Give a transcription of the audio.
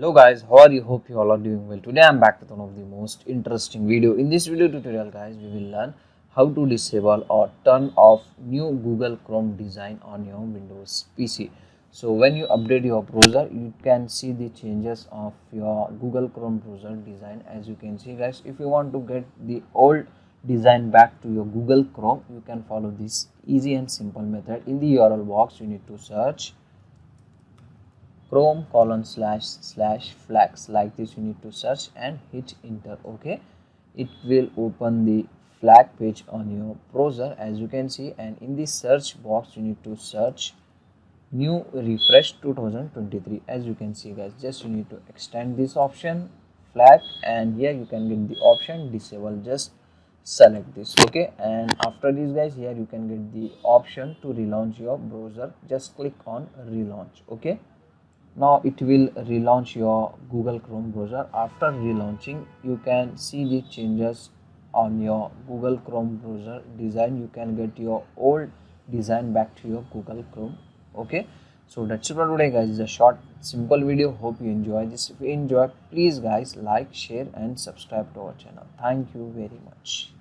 Hello guys, how are you? Hope you all are doing well. Today I'm back with one of the most interesting video. In this video tutorial guys, we will learn how to disable or turn off new Google Chrome design on your Windows PC. So when you update your browser, you can see the changes of your Google Chrome browser design. As you can see guys, if you want to get the old design back to your Google Chrome, you can follow this easy and simple method. In the URL box, you need to search chrome://flags like this. You need to search and hit enter. Okay, it will open the flag page on your browser as you can see, and in the search box you need to search new refresh 2023. As you can see guys, just you need to extend this option flag, and here you can get the option disable. Just select this. Okay, and after this guys, here you can get the option to relaunch your browser. Just click on relaunch. Okay, now it will relaunch your Google Chrome browser. After relaunching, you can see the changes on your Google Chrome browser design. You can get your old design back to your Google Chrome. Okay, so that's it for today guys. It's a short simple video. Hope you enjoy this. If you enjoy, please guys like, share and subscribe to our channel. Thank you very much.